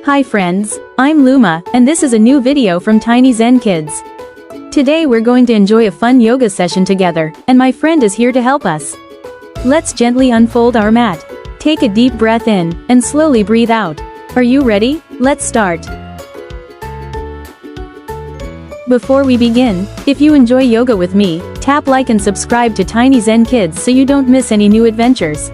Hi friends, I'm Luma, and this is a new video from TinyZen Kids. Today we're going to enjoy a fun yoga session together, and my friend is here to help us. Let's gently unfold our mat. Take a deep breath in, and slowly breathe out. Are you ready? Let's start. Before we begin, if you enjoy yoga with me, tap like and subscribe to TinyZen Kids so you don't miss any new adventures.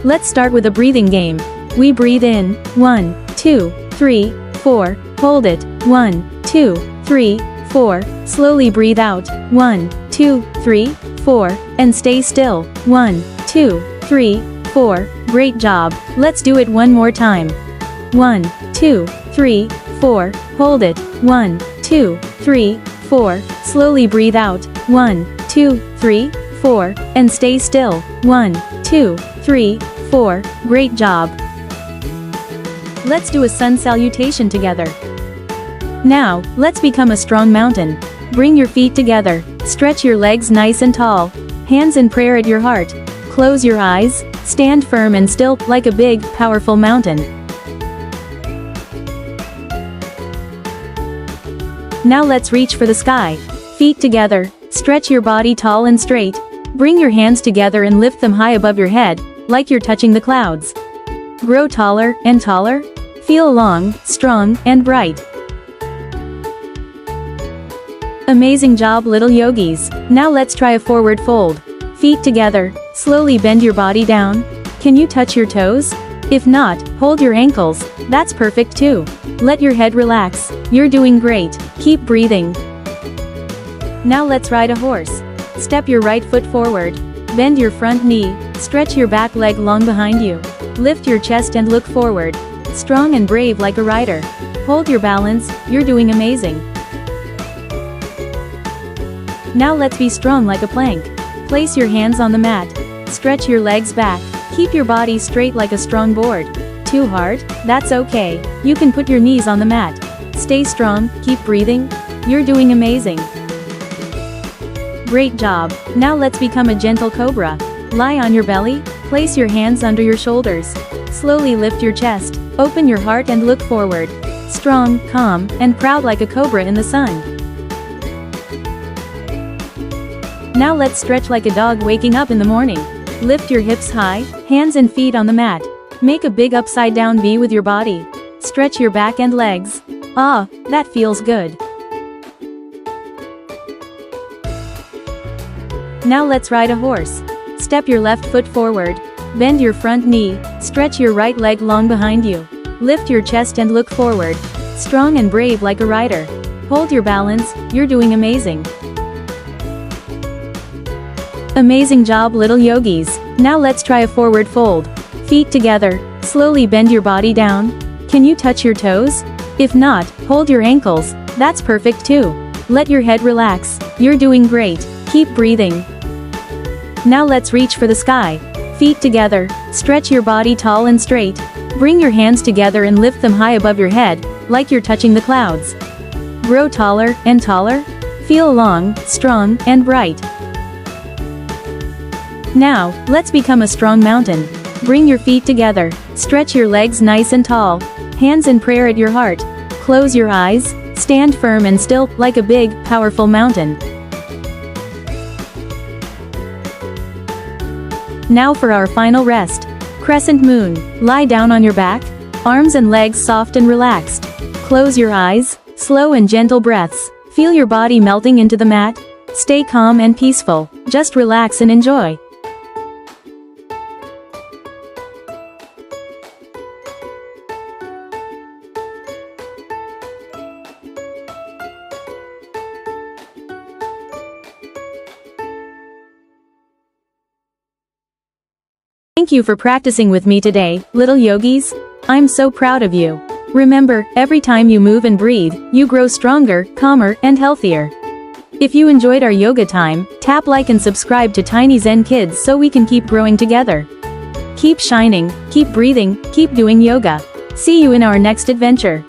Let's start with a breathing game. We breathe in, 1, 2, 3, 4, hold it, 1, 2, 3, 4, slowly breathe out, 1, 2, 3, 4, and stay still, 1, 2, 3, 4, great job, let's do it one more time. 1, 2, 3, 4, hold it, 1, 2, 3, 4, slowly breathe out, 1, 2, 3, 4, and stay still, 1, 2, 3, 4, great job. Let's do a sun salutation together. Now, let's become a strong mountain. Bring your feet together, stretch your legs nice and tall, hands in prayer at your heart, close your eyes, stand firm and still, like a big, powerful mountain. Now let's reach for the sky. Feet together, stretch your body tall and straight, bring your hands together and lift them high above your head, like you're touching the clouds. Grow taller and taller. Feel long, strong, and bright. Amazing job, little yogis. Now let's try a forward fold. Feet together, slowly bend your body down. Can you touch your toes? If not, hold your ankles. That's perfect too. Let your head relax. You're doing great. Keep breathing. Now let's ride a horse. Step your right foot forward. Bend your front knee. Stretch your back leg long behind you. Lift your chest and look forward. Strong and brave like a rider. Hold your balance, you're doing amazing. Now let's be strong like a plank. Place your hands on the mat. Stretch your legs back. Keep your body straight like a strong board. Too hard? That's okay. You can put your knees on the mat. Stay strong, keep breathing. You're doing amazing. Great job. Now let's become a gentle cobra. Lie on your belly, place your hands under your shoulders. Slowly lift your chest, open your heart and look forward. Strong, calm, and proud like a cobra in the sun. Now let's stretch like a dog waking up in the morning. Lift your hips high, hands and feet on the mat. Make a big upside down V with your body. Stretch your back and legs. Ah, that feels good. Now let's ride a horse. Step your left foot forward. Bend your front knee, stretch your right leg long behind you. Lift your chest and look forward. Strong and brave like a rider. Hold your balance, you're doing amazing. Amazing job, little yogis. Now let's try a forward fold. Feet together, slowly bend your body down. Can you touch your toes? If not, hold your ankles. That's perfect too. Let your head relax, you're doing great. Keep breathing. Now let's reach for the sky. Feet together, stretch your body tall and straight. Bring your hands together and lift them high above your head, like you're touching the clouds. Grow taller and taller. Feel long, strong, and bright. Now, let's become a strong mountain. Bring your feet together, stretch your legs nice and tall, hands in prayer at your heart. Close your eyes, stand firm and still, like a big, powerful mountain. Now for our final rest. Crescent moon, lie down on your back, arms and legs soft and relaxed. Close your eyes, slow and gentle breaths, feel your body melting into the mat. Stay calm and peaceful, just relax and enjoy. Thank you for practicing with me today, little yogis. I'm so proud of you. Remember, every time you move and breathe, you grow stronger, calmer, and healthier. If you enjoyed our yoga time, tap like and subscribe to TinyZen Kids so we can keep growing together. Keep shining, keep breathing, keep doing yoga. See you in our next adventure.